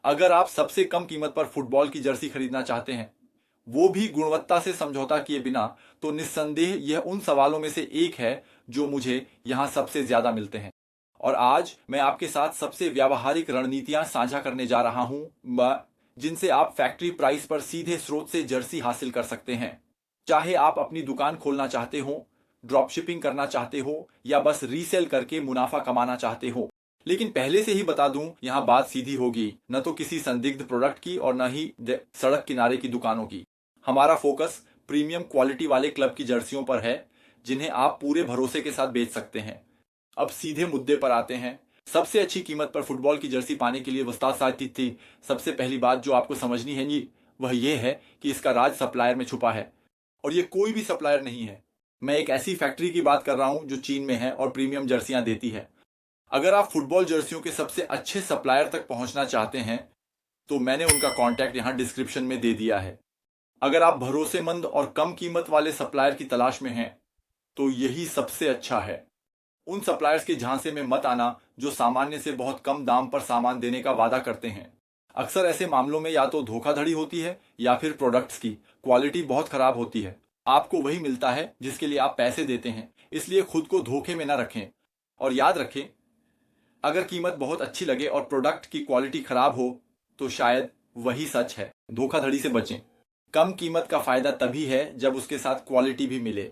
अगर आप सबसे कम कीमत पर फुटबॉल की जर्सी खरीदना चाहते हैं, वो भी गुणवत्ता से समझौता किए बिना, तो निस्संदेह यह उन सवालों में से एक है जो मुझे यहाँ सबसे ज्यादा मिलते हैं। और आज मैं आपके साथ सबसे व्यावहारिक रणनीतियां साझा करने जा रहा हूं, जिनसे आप फैक्ट्री प्राइस पर सीधे स्रोत से जर्सी हासिल कर सकते हैं। चाहे आप अपनी दुकान खोलना चाहते हो, ड्रॉप शिपिंग करना चाहते हो, या बस रीसेल करके मुनाफा कमाना चाहते हो। लेकिन पहले से ही बता दूं, यहाँ बात सीधी होगी, न तो किसी संदिग्ध प्रोडक्ट की और न ही सड़क किनारे की दुकानों की। हमारा फोकस प्रीमियम क्वालिटी वाले क्लब की जर्सियों पर है, जिन्हें आप पूरे भरोसे के साथ बेच सकते हैं। अब सीधे मुद्दे पर आते हैं। सबसे अच्छी कीमत पर फुटबॉल की जर्सी पाने के लिए वस्ताद साथी थी, सबसे पहली बात जो आपको समझनी है जी, वह यह है कि इसका राज सप्लायर में छुपा है। और ये कोई भी सप्लायर नहीं है। मैं एक ऐसी फैक्ट्री की बात कर रहा हूं जो चीन में है और प्रीमियम जर्सियां देती है। अगर आप फुटबॉल जर्सियों के सबसे अच्छे सप्लायर तक पहुंचना चाहते हैं, तो मैंने उनका कॉन्टैक्ट यहां डिस्क्रिप्शन में दे दिया है। अगर आप भरोसेमंद और कम कीमत वाले सप्लायर की तलाश में हैं, तो यही सबसे अच्छा है। उन सप्लायर्स के झांसे में मत आना जो सामान्य से बहुत कम दाम पर सामान देने का वादा करते हैं। अक्सर ऐसे मामलों में या तो धोखाधड़ी होती है या फिर प्रोडक्ट्स की क्वालिटी बहुत खराब होती है। आपको वही मिलता है जिसके लिए आप पैसे देते हैं, इसलिए खुद को धोखे में न रखें। और याद रखें, अगर कीमत बहुत अच्छी लगे और प्रोडक्ट की क्वालिटी खराब हो, तो शायद वही सच है। धोखाधड़ी से बचें। कम कीमत का फायदा तभी है जब उसके साथ क्वालिटी भी मिले।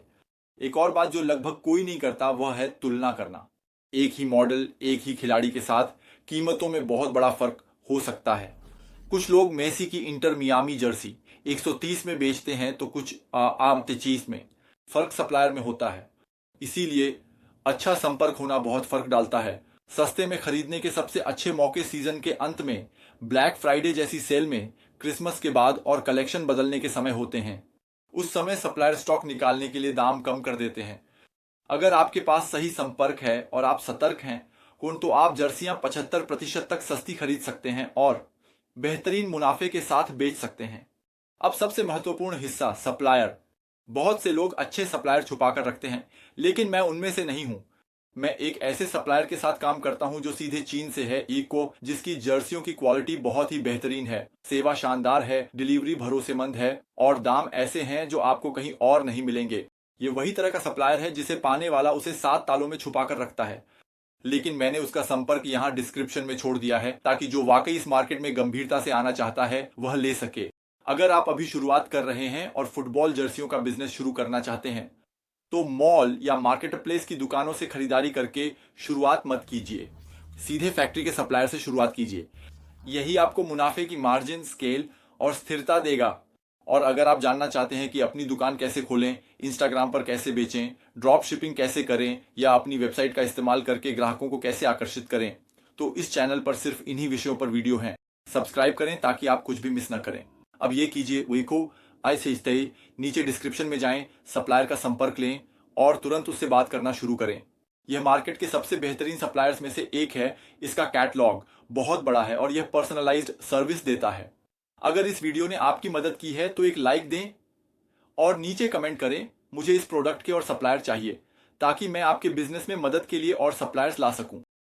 एक और बात जो लगभग कोई नहीं करता, वह है तुलना करना। एक ही मॉडल, एक ही खिलाड़ी के साथ कीमतों में बहुत बड़ा फर्क हो सकता है। कुछ लोग मेसी की इंटर मियामी जर्सी 130 में बेचते हैं, तो कुछ आम 23 में। फर्क सप्लायर में होता है। इसीलिए अच्छा संपर्क होना बहुत फर्क डालता है। सस्ते में खरीदने के सबसे अच्छे मौके सीजन के अंत में, ब्लैक फ्राइडे जैसी सेल में, क्रिसमस के बाद और कलेक्शन बदलने के समय होते हैं। उस समय सप्लायर स्टॉक निकालने के लिए दाम कम कर देते हैं। अगर आपके पास सही संपर्क है और आप सतर्क हैं, तो आप जर्सियां 75% तक सस्ती खरीद सकते हैं और बेहतरीन मुनाफे के साथ बेच सकते हैं। अब सबसे महत्वपूर्ण हिस्सा, सप्लायर। बहुत से लोग अच्छे सप्लायर छुपा कर रखते हैं, लेकिन मैं उनमें से नहीं हूं। मैं एक ऐसे सप्लायर के साथ काम करता हूं जो सीधे चीन से है, इको, जिसकी जर्सियों की क्वालिटी बहुत ही बेहतरीन है, सेवा शानदार है, डिलीवरी भरोसेमंद है और दाम ऐसे हैं जो आपको कहीं और नहीं मिलेंगे। ये वही तरह का सप्लायर है जिसे पाने वाला उसे 7 तालों में छुपा कर रखता है। लेकिन मैंने उसका संपर्क यहाँ डिस्क्रिप्शन में छोड़ दिया है, ताकि जो वाकई इस मार्केट में गंभीरता से आना चाहता है वह ले सके। अगर आप अभी शुरुआत कर रहे हैं और फुटबॉल जर्सियों का बिजनेस शुरू करना चाहते हैं, तो मॉल या मार्केट प्लेस की दुकानों से खरीदारी करके शुरुआत मत कीजिए। सीधे फैक्ट्री के सप्लायर से शुरुआत कीजिए। यही आपको मुनाफे की मार्जिन, स्केल और स्थिरता देगा। और अगर आप जानना चाहते हैं कि अपनी दुकान कैसे खोलें, इंस्टाग्राम पर कैसे बेचें, ड्रॉप शिपिंग कैसे करें या अपनी वेबसाइट का इस्तेमाल करके ग्राहकों को कैसे आकर्षित करें, तो इस चैनल पर सिर्फ इन्हीं विषयों पर वीडियो हैं। सब्सक्राइब करें ताकि आप कुछ भी मिस ना करें। अब ये कीजिए, वीको ऐसे ही नीचे डिस्क्रिप्शन में जाएं, सप्लायर का संपर्क लें और तुरंत उससे बात करना शुरू करें। यह मार्केट के सबसे बेहतरीन सप्लायर्स में से एक है। इसका कैटलॉग बहुत बड़ा है और यह पर्सनलाइज्ड सर्विस देता है। अगर इस वीडियो ने आपकी मदद की है तो एक लाइक दें और नीचे कमेंट करें, मुझे इस प्रोडक्ट के और सप्लायर चाहिए, ताकि मैं आपके बिजनेस में मदद के लिए और सप्लायर्स ला सकूं।